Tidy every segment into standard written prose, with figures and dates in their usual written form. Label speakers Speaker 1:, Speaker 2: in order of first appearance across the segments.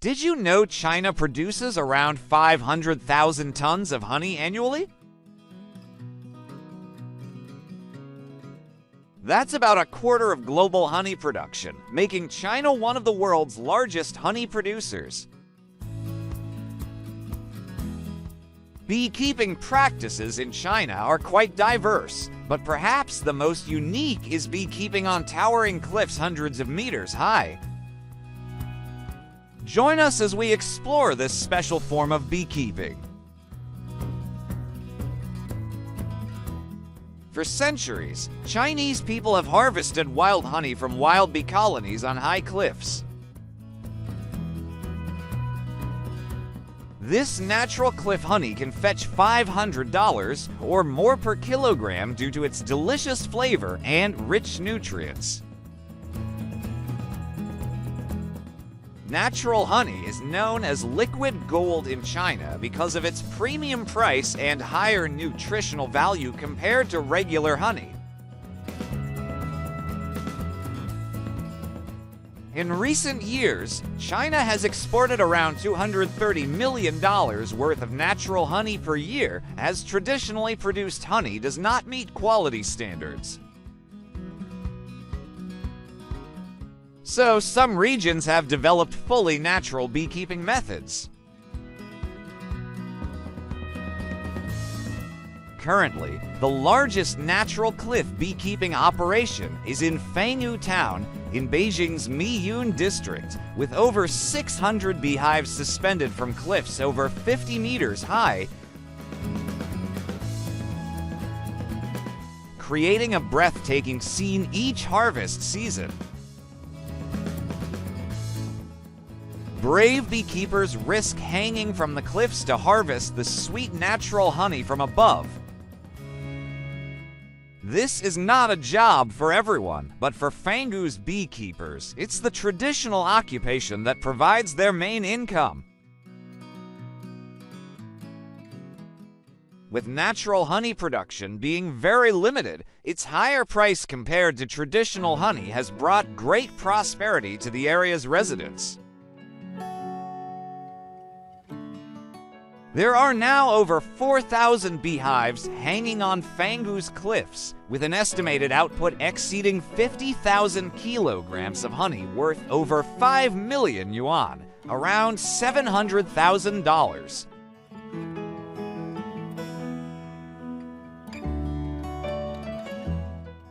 Speaker 1: Did you know China produces around 500,000 tons of honey annually? That's about a quarter of global honey production, making China one of the world's largest honey producers. Beekeeping practices in China are quite diverse, but perhaps the most unique is beekeeping on towering cliffs hundreds of meters high. Join us as we explore this special form of beekeeping. For centuries, Chinese people have harvested wild honey from wild bee colonies on high cliffs. This natural cliff honey can fetch $500 or more per kilogram due to its delicious flavor and rich nutrients. Natural honey is known as liquid gold in China because of its premium price and higher nutritional value compared to regular honey. In recent years, China has exported around $230 million worth of natural honey per year, as traditionally produced honey does not meet quality standards. So, some regions have developed fully natural beekeeping methods. Currently, the largest natural cliff beekeeping operation is in Fangyu Town in Beijing's Miyun district, with over 600 beehives suspended from cliffs over 50 meters high, creating a breathtaking scene each harvest season. Brave beekeepers risk hanging from the cliffs to harvest the sweet natural honey from above. This is not a job for everyone, but for Fangyu's beekeepers, it's the traditional occupation that provides their main income. With natural honey production being very limited, its higher price compared to traditional honey has brought great prosperity to the area's residents. There are now over 4,000 beehives hanging on Fangyu's cliffs, with an estimated output exceeding 50,000 kilograms of honey worth over 5 million yuan, around $700,000.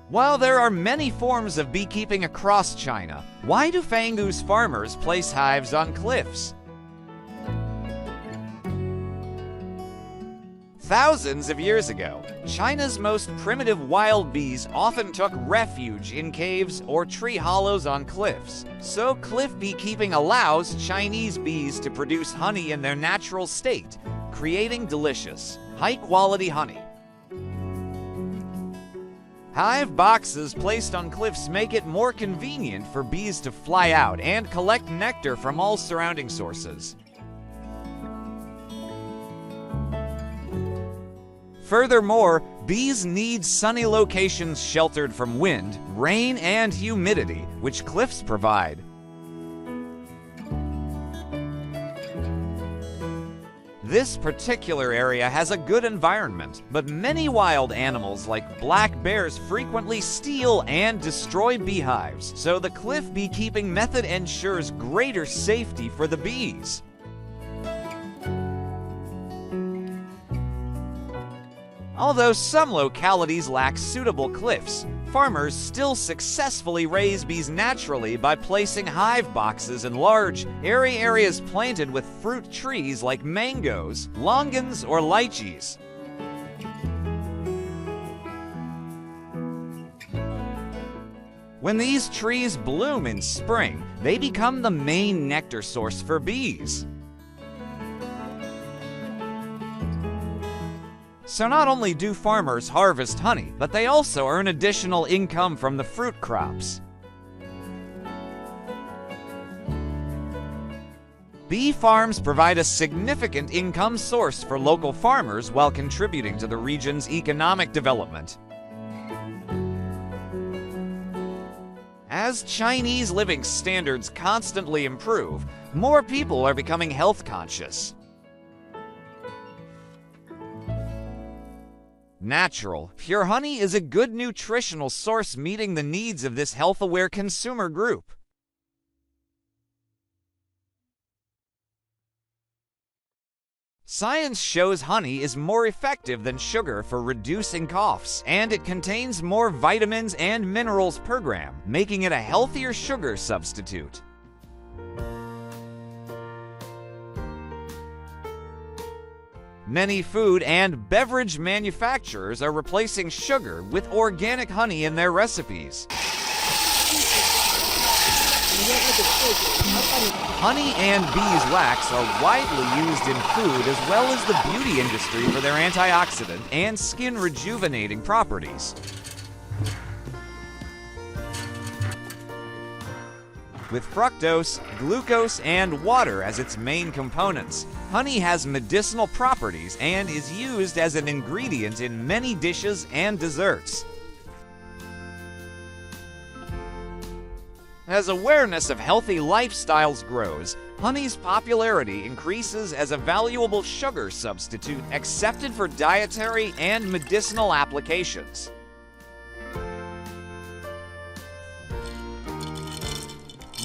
Speaker 1: While there are many forms of beekeeping across China, why do Fangyu's farmers place hives on cliffs? Thousands of years ago, China's most primitive wild bees often took refuge in caves or tree hollows on cliffs. So cliff beekeeping allows Chinese bees to produce honey in their natural state, creating delicious, high-quality honey. Hive boxes placed on cliffs make it more convenient for bees to fly out and collect nectar from all surrounding sources. Furthermore, bees need sunny locations sheltered from wind, rain, and humidity, which cliffs provide. This particular area has a good environment, but many wild animals like black bears frequently steal and destroy beehives, so the cliff beekeeping method ensures greater safety for the bees. Although some localities lack suitable cliffs, farmers still successfully raise bees naturally by placing hive boxes in large, airy areas planted with fruit trees like mangoes, longans, or lychees. When these trees bloom in spring, they become the main nectar source for bees. So not only do farmers harvest honey, but they also earn additional income from the fruit crops. Bee farms provide a significant income source for local farmers while contributing to the region's economic development. As Chinese living standards constantly improve, more people are becoming health conscious. Natural, pure honey is a good nutritional source meeting the needs of this health-aware consumer group. Science shows honey is more effective than sugar for reducing coughs, and it contains more vitamins and minerals per gram, making it a healthier sugar substitute. Many food and beverage manufacturers are replacing sugar with organic honey in their recipes. Honey and beeswax are widely used in food as well as the beauty industry for their antioxidant and skin rejuvenating properties. With fructose, glucose, and water as its main components, honey has medicinal properties and is used as an ingredient in many dishes and desserts. As awareness of healthy lifestyles grows, honey's popularity increases as a valuable sugar substitute accepted for dietary and medicinal applications.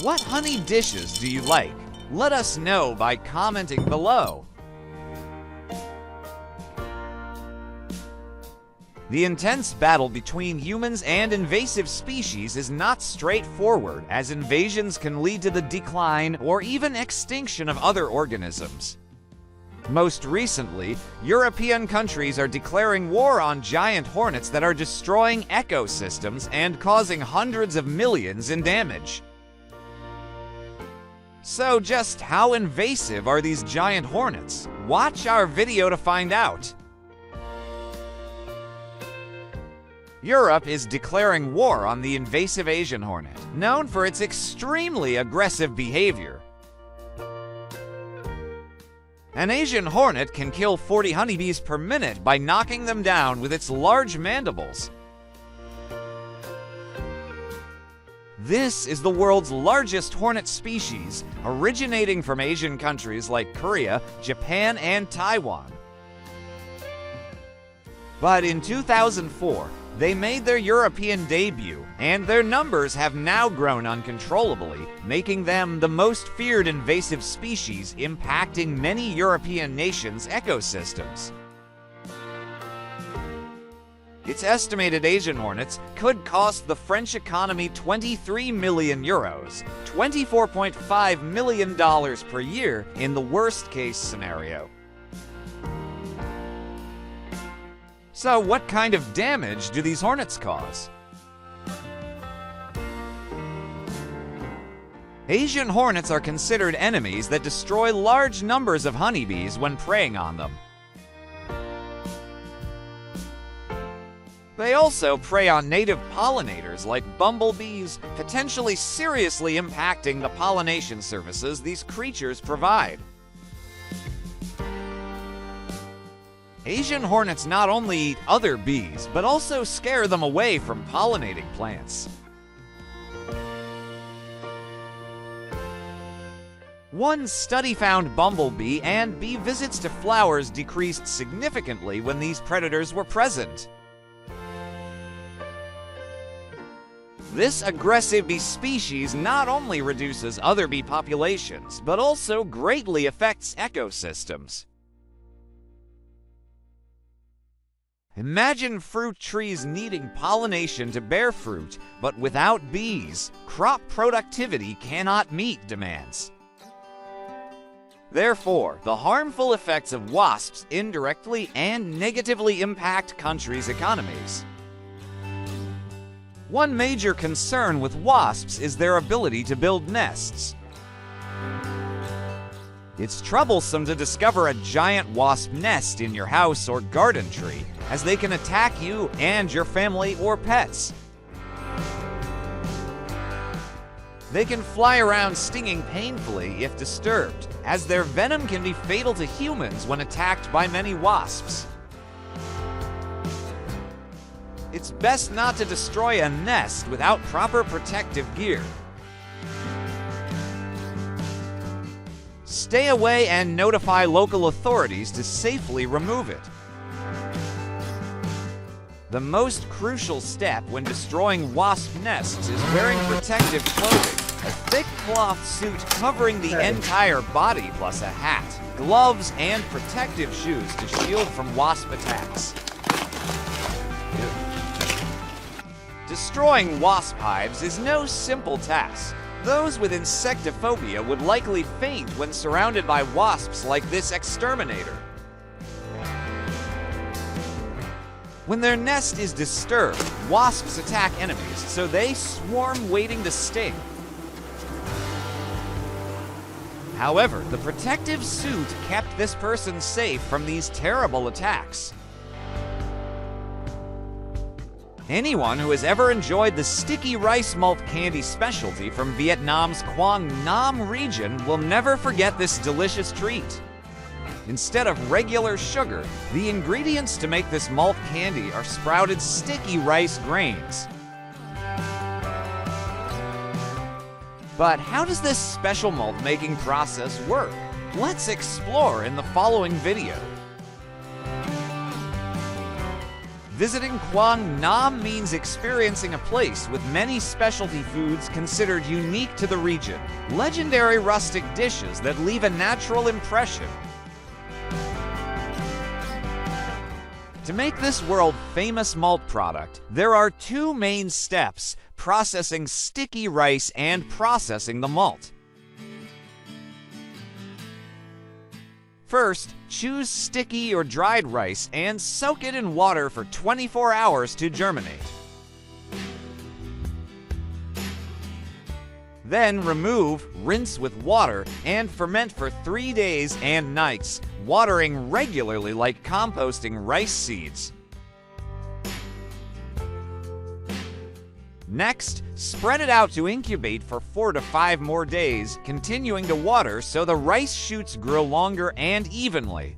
Speaker 1: What honey dishes do you like? Let us know by commenting below. The intense battle between humans and invasive species is not straightforward, as invasions can lead to the decline or even extinction of other organisms. Most recently, European countries are declaring war on giant hornets that are destroying ecosystems and causing hundreds of millions in damage. So just how invasive are these giant hornets? Watch our video to find out. Europe is declaring war on the invasive Asian hornet, known for its extremely aggressive behavior. An Asian hornet can kill 40 honeybees per minute by knocking them down with its large mandibles. This is the world's largest hornet species, originating from Asian countries like Korea, Japan, and Taiwan. But in 2004, they made their European debut, and their numbers have now grown uncontrollably, making them the most feared invasive species impacting many European nations' ecosystems. It's estimated Asian hornets could cost the French economy 23 million euros, $24.5 million per year in the worst-case scenario. So what kind of damage do these hornets cause? Asian hornets are considered enemies that destroy large numbers of honeybees when preying on them. They also prey on native pollinators like bumblebees, potentially seriously impacting the pollination services these creatures provide. Asian hornets not only eat other bees, but also scare them away from pollinating plants. One study found bumblebee and bee visits to flowers decreased significantly when these predators were present. This aggressive bee species not only reduces other bee populations, but also greatly affects ecosystems. Imagine fruit trees needing pollination to bear fruit, but without bees, crop productivity cannot meet demands. Therefore, the harmful effects of wasps indirectly and negatively impact countries' economies. One major concern with wasps is their ability to build nests. It's troublesome to discover a giant wasp nest in your house or garden tree, as they can attack you and your family or pets. They can fly around stinging painfully if disturbed, as their venom can be fatal to humans when attacked by many wasps. It's best not to destroy a nest without proper protective gear. Stay away and notify local authorities to safely remove it. The most crucial step when destroying wasp nests is wearing protective clothing. A thick cloth suit covering the entire body plus a hat, gloves, and protective shoes to shield from wasp attacks. Destroying wasp hives is no simple task. Those with insectophobia would likely faint when surrounded by wasps like this exterminator. When their nest is disturbed, wasps attack enemies, so they swarm waiting to sting. However, the protective suit kept this person safe from these terrible attacks. Anyone who has ever enjoyed the sticky rice malt candy specialty from Vietnam's Quang Nam region will never forget this delicious treat. Instead of regular sugar, the ingredients to make this malt candy are sprouted sticky rice grains. But how does this special malt making process work? Let's explore in the following video. Visiting Quang Nam means experiencing a place with many specialty foods considered unique to the region, legendary rustic dishes that leave a natural impression. To make this world-famous malt product, there are two main steps: processing sticky rice and processing the malt. First, choose sticky or dried rice and soak it in water for 24 hours to germinate. Then remove, rinse with water, and ferment for 3 days and nights, watering regularly like composting rice seeds. Next, spread it out to incubate for 4 to 5 more days, continuing to water so the rice shoots grow longer and evenly.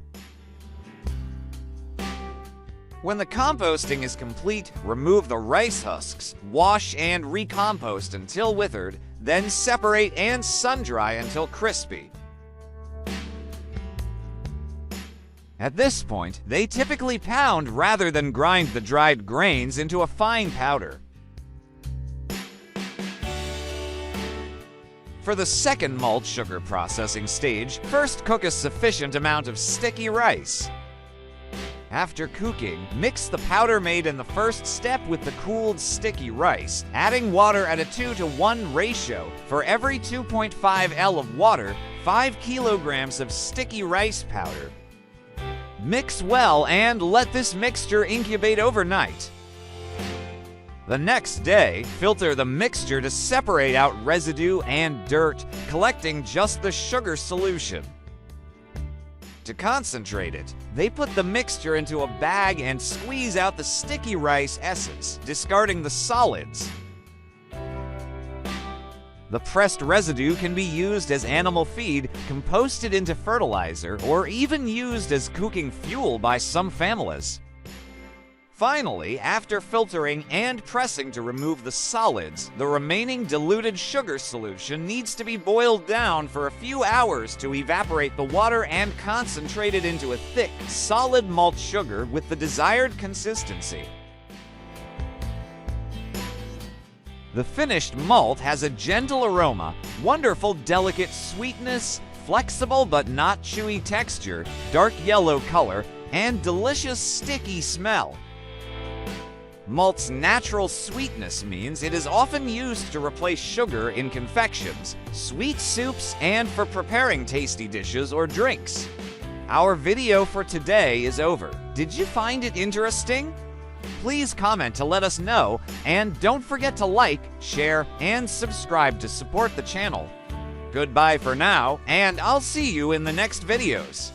Speaker 1: When the composting is complete, remove the rice husks, wash and recompost until withered, then separate and sun-dry until crispy. At this point, they typically pound rather than grind the dried grains into a fine powder. For the second malt sugar processing stage, first cook a sufficient amount of sticky rice. After cooking, mix the powder made in the first step with the cooled sticky rice, adding water at a 2-to-1 ratio. For every 2.5 L of water, 5 kilograms of sticky rice powder. Mix well and let this mixture incubate overnight. The next day, filter the mixture to separate out residue and dirt, collecting just the sugar solution. To concentrate it, they put the mixture into a bag and squeeze out the sticky rice essence, discarding the solids. The pressed residue can be used as animal feed, composted into fertilizer, or even used as cooking fuel by some families. Finally, after filtering and pressing to remove the solids, the remaining diluted sugar solution needs to be boiled down for a few hours to evaporate the water and concentrate it into a thick, solid malt sugar with the desired consistency. The finished malt has a gentle aroma, wonderful delicate sweetness, flexible but not chewy texture, dark yellow color, and delicious sticky smell. Malt's natural sweetness means it is often used to replace sugar in confections, sweet soups, and for preparing tasty dishes or drinks. Our video for today is over. Did you find it interesting? Please comment to let us know, and don't forget to like, share, and subscribe to support the channel. Goodbye for now, and I'll see you in the next videos.